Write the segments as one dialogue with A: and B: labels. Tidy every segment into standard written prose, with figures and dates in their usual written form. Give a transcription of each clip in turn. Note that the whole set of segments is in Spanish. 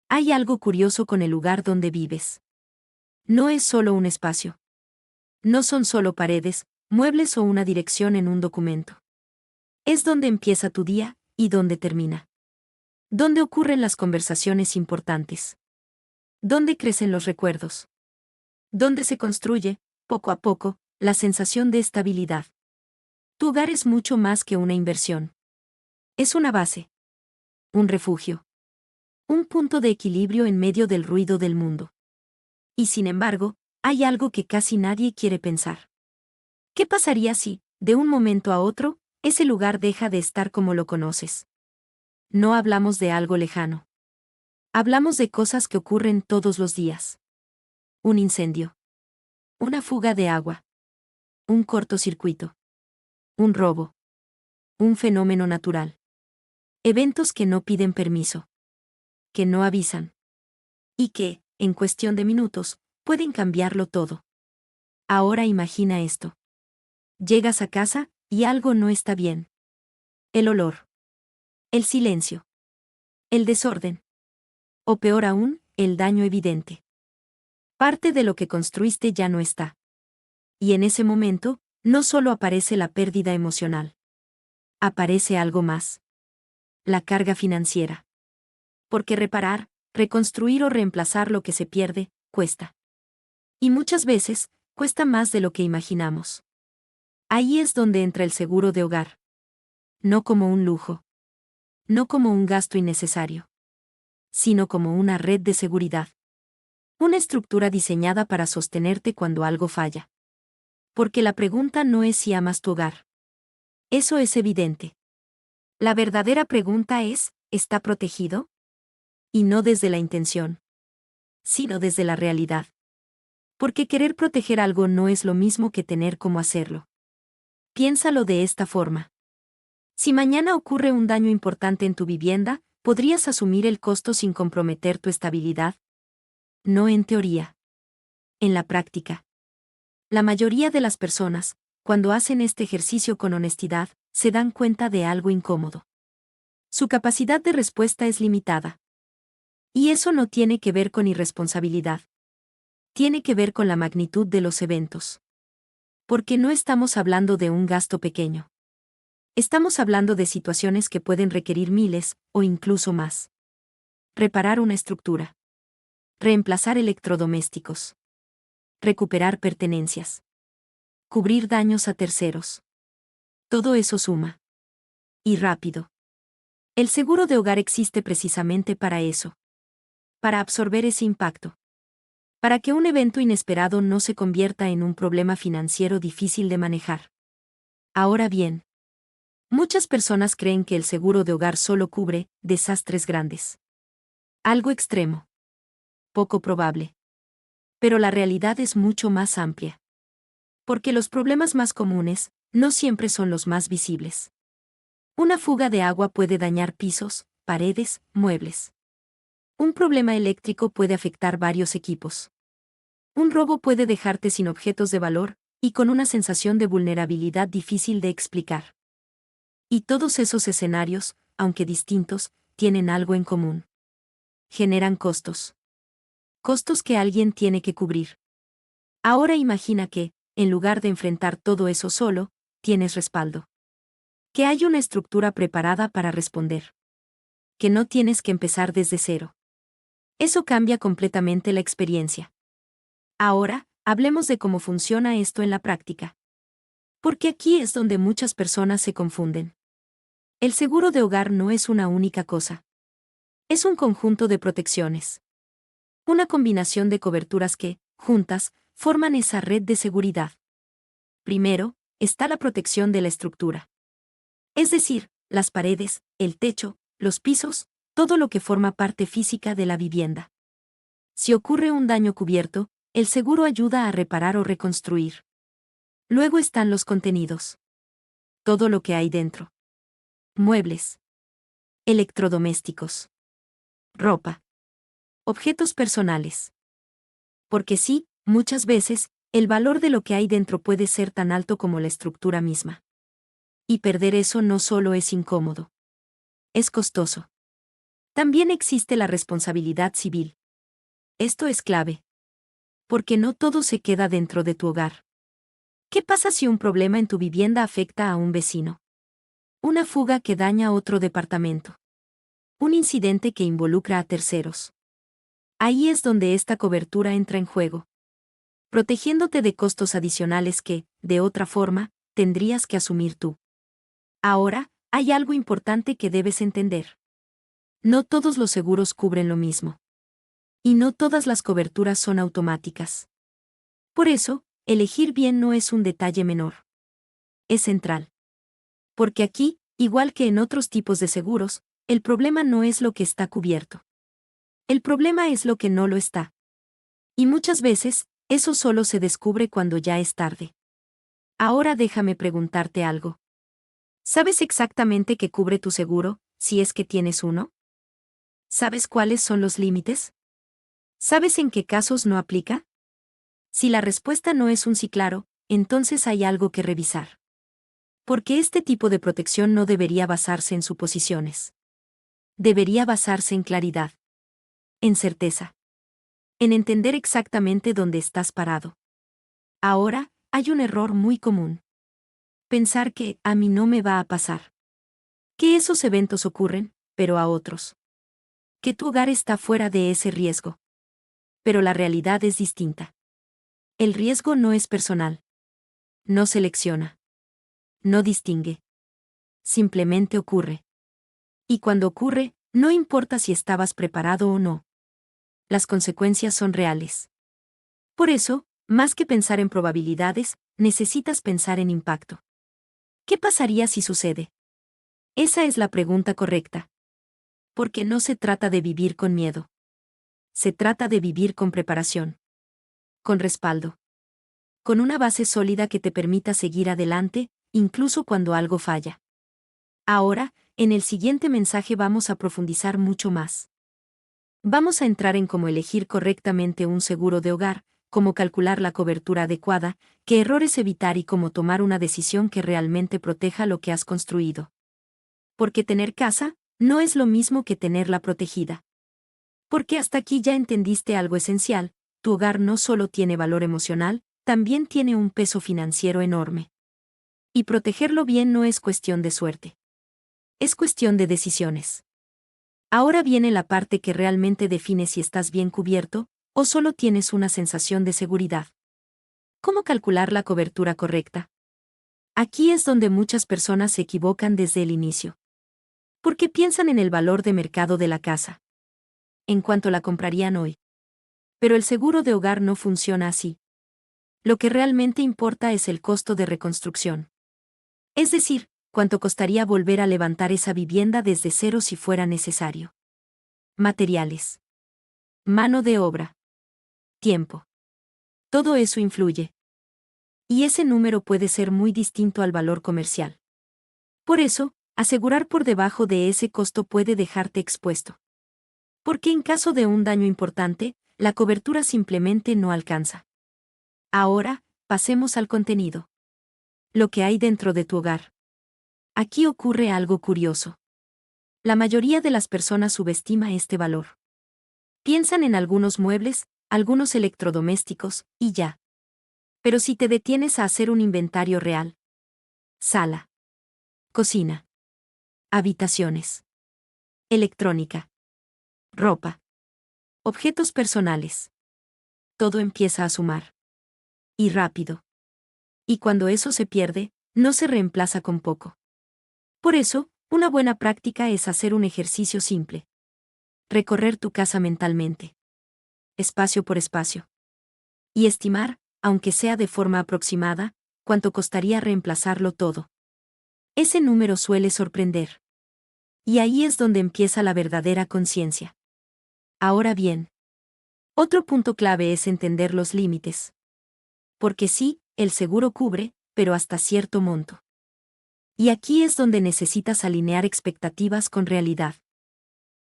A: Hay algo curioso con el lugar donde vives. No es solo un espacio. No son solo paredes, muebles o una dirección en un documento. Es donde empieza tu día y donde termina. Donde ocurren las conversaciones importantes. Donde crecen los recuerdos. Donde se construye, poco a poco, la sensación de estabilidad. Tu hogar es mucho más que una inversión. Es una base. Un refugio. Un punto de equilibrio en medio del ruido del mundo. Y sin embargo, hay algo que casi nadie quiere pensar. ¿Qué pasaría si, de un momento a otro, ese lugar deja de estar como lo conoces? No hablamos de algo lejano. Hablamos de cosas que ocurren todos los días. Un incendio. Una fuga de agua. Un cortocircuito. Un robo. Un fenómeno natural. Eventos que no piden permiso. Que no avisan. Y que, en cuestión de minutos, pueden cambiarlo todo. Ahora imagina esto. Llegas a casa, y algo no está bien. El olor. El silencio. El desorden. O peor aún, el daño evidente. Parte de lo que construiste ya no está. Y en ese momento, no solo aparece la pérdida emocional. Aparece algo más. La carga financiera. Porque reparar, reconstruir o reemplazar lo que se pierde, cuesta. Y muchas veces, cuesta más de lo que imaginamos. Ahí es donde entra el seguro de hogar. No como un lujo. No como un gasto innecesario. Sino como una red de seguridad. Una estructura diseñada para sostenerte cuando algo falla. Porque la pregunta no es si amas tu hogar. Eso es evidente. La verdadera pregunta es, ¿está protegido? Y no desde la intención, sino desde la realidad. Porque querer proteger algo no es lo mismo que tener cómo hacerlo. Piénsalo de esta forma. Si mañana ocurre un daño importante en tu vivienda, ¿podrías asumir el costo sin comprometer tu estabilidad? No en teoría. En la práctica. La mayoría de las personas, cuando hacen este ejercicio con honestidad, se dan cuenta de algo incómodo. Su capacidad de respuesta es limitada. Y eso no tiene que ver con irresponsabilidad. Tiene que ver con la magnitud de los eventos. Porque no estamos hablando de un gasto pequeño. Estamos hablando de situaciones que pueden requerir miles, o incluso más. Reparar una estructura. Reemplazar electrodomésticos. Recuperar pertenencias. Cubrir daños a terceros. Todo eso suma. Y rápido. El seguro de hogar existe precisamente para eso. Para absorber ese impacto. Para que un evento inesperado no se convierta en un problema financiero difícil de manejar. Ahora bien, muchas personas creen que el seguro de hogar solo cubre desastres grandes. Algo extremo. Poco probable. Pero la realidad es mucho más amplia. Porque los problemas más comunes no siempre son los más visibles. Una fuga de agua puede dañar pisos, paredes, muebles. Un problema eléctrico puede afectar varios equipos. Un robo puede dejarte sin objetos de valor, y con una sensación de vulnerabilidad difícil de explicar. Y todos esos escenarios, aunque distintos, tienen algo en común. Generan costos. Costos que alguien tiene que cubrir. Ahora imagina que, en lugar de enfrentar todo eso solo, tienes respaldo. Que hay una estructura preparada para responder. Que no tienes que empezar desde cero. Eso cambia completamente la experiencia. Ahora, hablemos de cómo funciona esto en la práctica. Porque aquí es donde muchas personas se confunden. El seguro de hogar no es una única cosa. Es un conjunto de protecciones. Una combinación de coberturas que, juntas, forman esa red de seguridad. Primero, está la protección de la estructura. Es decir, las paredes, el techo, los pisos, todo lo que forma parte física de la vivienda. Si ocurre un daño cubierto, el seguro ayuda a reparar o reconstruir. Luego están los contenidos. Todo lo que hay dentro. Muebles. Electrodomésticos. Ropa. Objetos personales. Porque sí, muchas veces, el valor de lo que hay dentro puede ser tan alto como la estructura misma. Y perder eso no solo es incómodo. Es costoso. También existe la responsabilidad civil. Esto es clave. Porque no todo se queda dentro de tu hogar. ¿Qué pasa si un problema en tu vivienda afecta a un vecino? Una fuga que daña otro departamento. Un incidente que involucra a terceros. Ahí es donde esta cobertura entra en juego. Protegiéndote de costos adicionales que, de otra forma, tendrías que asumir tú. Ahora, hay algo importante que debes entender. No todos los seguros cubren lo mismo. Y no todas las coberturas son automáticas. Por eso, elegir bien no es un detalle menor. Es central. Porque aquí, igual que en otros tipos de seguros, el problema no es lo que está cubierto. El problema es lo que no lo está. Y muchas veces, eso solo se descubre cuando ya es tarde. Ahora déjame preguntarte algo. ¿Sabes exactamente qué cubre tu seguro, si es que tienes uno? ¿Sabes cuáles son los límites? ¿Sabes en qué casos no aplica? Si la respuesta no es un sí claro, entonces hay algo que revisar. Porque este tipo de protección no debería basarse en suposiciones. Debería basarse en claridad. En certeza. En entender exactamente dónde estás parado. Ahora, hay un error muy común. Pensar que a mí no me va a pasar. Que esos eventos ocurren, pero a otros. Que tu hogar está fuera de ese riesgo. Pero la realidad es distinta. El riesgo no es personal. No selecciona. No distingue. Simplemente ocurre. Y cuando ocurre, no importa si estabas preparado o no. Las consecuencias son reales. Por eso, más que pensar en probabilidades, necesitas pensar en impacto. ¿Qué pasaría si sucede? Esa es la pregunta correcta. Porque no se trata de vivir con miedo. Se trata de vivir con preparación. Con respaldo. Con una base sólida que te permita seguir adelante, incluso cuando algo falla. Ahora, en el siguiente mensaje vamos a profundizar mucho más. Vamos a entrar en cómo elegir correctamente un seguro de hogar, cómo calcular la cobertura adecuada, qué errores evitar y cómo tomar una decisión que realmente proteja lo que has construido. Porque tener casa no es lo mismo que tenerla protegida. Porque hasta aquí ya entendiste algo esencial, tu hogar no solo tiene valor emocional, también tiene un peso financiero enorme. Y protegerlo bien no es cuestión de suerte. Es cuestión de decisiones. Ahora viene la parte que realmente define si estás bien cubierto, o solo tienes una sensación de seguridad. ¿Cómo calcular la cobertura correcta? Aquí es donde muchas personas se equivocan desde el inicio. Porque piensan en el valor de mercado de la casa. En cuanto la comprarían hoy. Pero el seguro de hogar no funciona así. Lo que realmente importa es el costo de reconstrucción. Es decir, cuánto costaría volver a levantar esa vivienda desde cero si fuera necesario. Materiales. Mano de obra. Tiempo. Todo eso influye. Y ese número puede ser muy distinto al valor comercial. Por eso, asegurar por debajo de ese costo puede dejarte expuesto. Porque en caso de un daño importante, la cobertura simplemente no alcanza. Ahora, pasemos al contenido. Lo que hay dentro de tu hogar. Aquí ocurre algo curioso. La mayoría de las personas subestima este valor. Piensan en algunos muebles, algunos electrodomésticos, y ya. Pero si te detienes a hacer un inventario real. Sala. Cocina. Habitaciones. Electrónica. Ropa. Objetos personales. Todo empieza a sumar. Y rápido. Y cuando eso se pierde, no se reemplaza con poco. Por eso, una buena práctica es hacer un ejercicio simple. Recorrer tu casa mentalmente. Espacio por espacio. Y estimar, aunque sea de forma aproximada, cuánto costaría reemplazarlo todo. Ese número suele sorprender. Y ahí es donde empieza la verdadera conciencia. Ahora bien, otro punto clave es entender los límites. Porque sí, el seguro cubre, pero hasta cierto monto. Y aquí es donde necesitas alinear expectativas con realidad.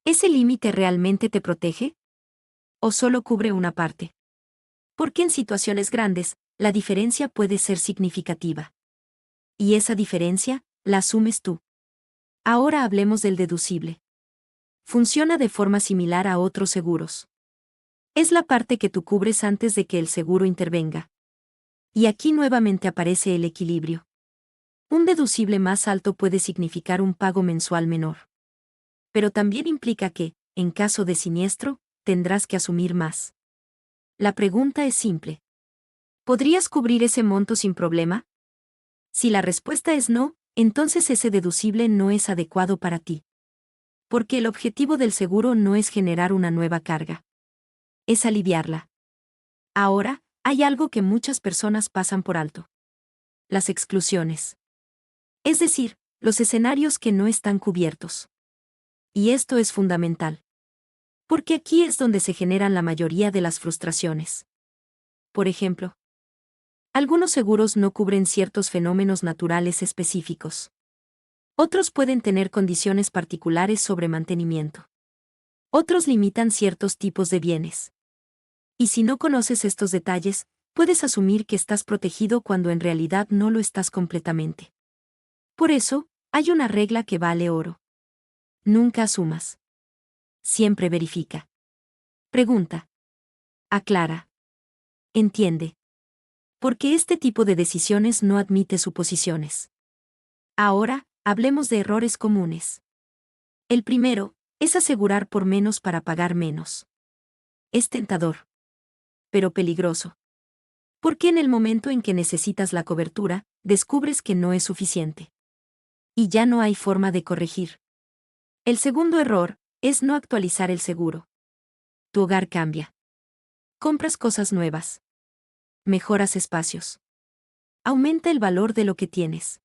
A: ¿Ese límite realmente te protege? ¿O solo cubre una parte? Porque en situaciones grandes, la diferencia puede ser significativa. Y esa diferencia, la asumes tú. Ahora hablemos del deducible. Funciona de forma similar a otros seguros. Es la parte que tú cubres antes de que el seguro intervenga. Y aquí nuevamente aparece el equilibrio. Un deducible más alto puede significar un pago mensual menor. Pero también implica que, en caso de siniestro, tendrás que asumir más. La pregunta es simple. ¿Podrías cubrir ese monto sin problema? Si la respuesta es no, entonces ese deducible no es adecuado para ti. Porque el objetivo del seguro no es generar una nueva carga. Es aliviarla. Ahora, hay algo que muchas personas pasan por alto. Las exclusiones. Es decir, los escenarios que no están cubiertos. Y esto es fundamental. Porque aquí es donde se generan la mayoría de las frustraciones. Por ejemplo, algunos seguros no cubren ciertos fenómenos naturales específicos. Otros pueden tener condiciones particulares sobre mantenimiento. Otros limitan ciertos tipos de bienes. Y si no conoces estos detalles, puedes asumir que estás protegido cuando en realidad no lo estás completamente. Por eso, hay una regla que vale oro. Nunca asumas. Siempre verifica. Pregunta. Aclara. Entiende. Porque este tipo de decisiones no admite suposiciones. Ahora, hablemos de errores comunes. El primero, es asegurar por menos para pagar menos. Es tentador. Pero peligroso. Porque en el momento en que necesitas la cobertura, descubres que no es suficiente. Y ya no hay forma de corregir. El segundo error, es no actualizar el seguro. Tu hogar cambia. Compras cosas nuevas. Mejoras espacios. Aumenta el valor de lo que tienes.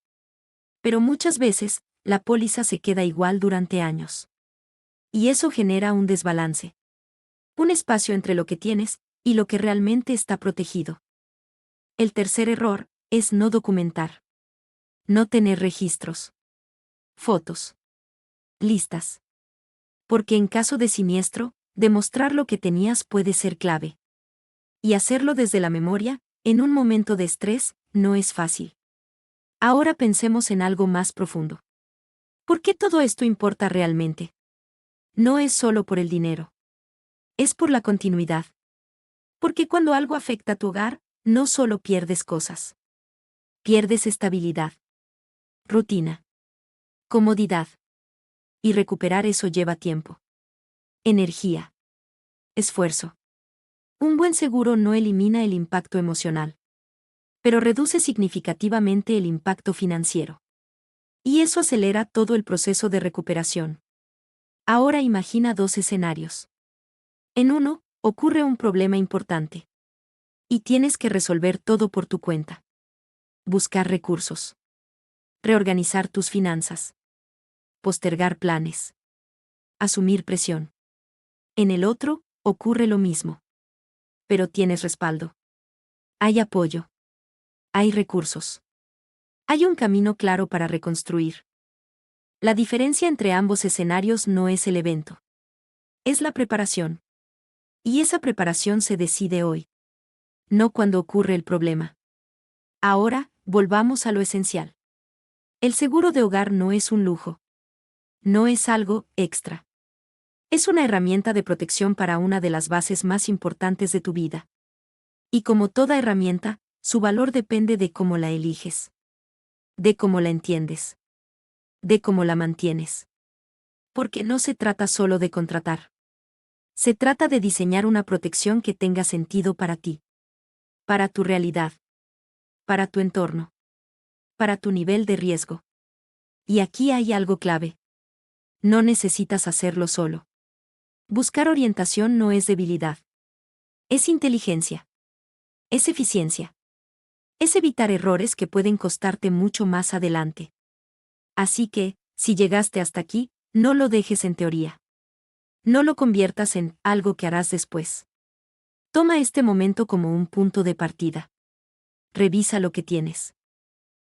A: Pero muchas veces, la póliza se queda igual durante años. Y eso genera un desbalance. Un espacio entre lo que tienes y lo que realmente está protegido. El tercer error es no documentar. No tener registros. Fotos. Listas. Porque en caso de siniestro, demostrar lo que tenías puede ser clave. Y hacerlo desde la memoria, en un momento de estrés, no es fácil. Ahora pensemos en algo más profundo. ¿Por qué todo esto importa realmente? No es solo por el dinero. Es por la continuidad. Porque cuando algo afecta a tu hogar, no solo pierdes cosas. Pierdes estabilidad. Rutina. Comodidad. Y recuperar eso lleva tiempo. Energía. Esfuerzo. Un buen seguro no elimina el impacto emocional. Pero reduce significativamente el impacto financiero. Y eso acelera todo el proceso de recuperación. Ahora imagina dos escenarios. En uno, ocurre un problema importante. Y tienes que resolver todo por tu cuenta. Buscar recursos. Reorganizar tus finanzas. Postergar planes. Asumir presión. En el otro, ocurre lo mismo. Pero tienes respaldo. Hay apoyo. Hay recursos. Hay un camino claro para reconstruir. La diferencia entre ambos escenarios no es el evento. Es la preparación. Y esa preparación se decide hoy. No cuando ocurre el problema. Ahora, volvamos a lo esencial. El seguro de hogar no es un lujo. No es algo extra. Es una herramienta de protección para una de las bases más importantes de tu vida. Y como toda herramienta, su valor depende de cómo la eliges. De cómo la entiendes. De cómo la mantienes. Porque no se trata solo de contratar. Se trata de diseñar una protección que tenga sentido para ti. Para tu realidad. Para tu entorno. Para tu nivel de riesgo. Y aquí hay algo clave. No necesitas hacerlo solo. Buscar orientación no es debilidad. Es inteligencia. Es eficiencia. Es evitar errores que pueden costarte mucho más adelante. Así que, si llegaste hasta aquí, no lo dejes en teoría. No lo conviertas en algo que harás después. Toma este momento como un punto de partida. Revisa lo que tienes.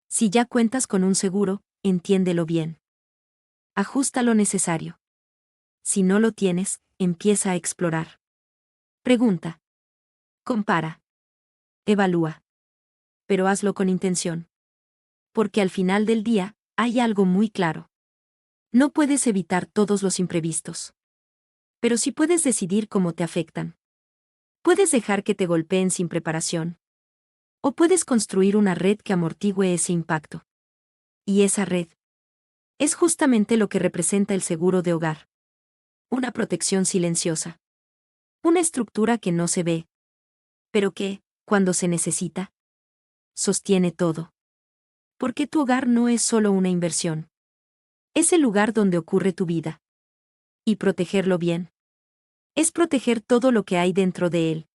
A: Si ya cuentas con un seguro, entiéndelo bien. Ajusta lo necesario. Si no lo tienes, empieza a explorar. Pregunta. Compara. Evalúa. Pero hazlo con intención. Porque al final del día, hay algo muy claro. No puedes evitar todos los imprevistos. Pero sí puedes decidir cómo te afectan. Puedes dejar que te golpeen sin preparación. O puedes construir una red que amortigüe ese impacto. Y esa red es justamente lo que representa el seguro de hogar. Una protección silenciosa. Una estructura que no se ve, pero que, cuando se necesita, sostiene todo. Porque tu hogar no es solo una inversión. Es el lugar donde ocurre tu vida. Y protegerlo bien es proteger todo lo que hay dentro de él.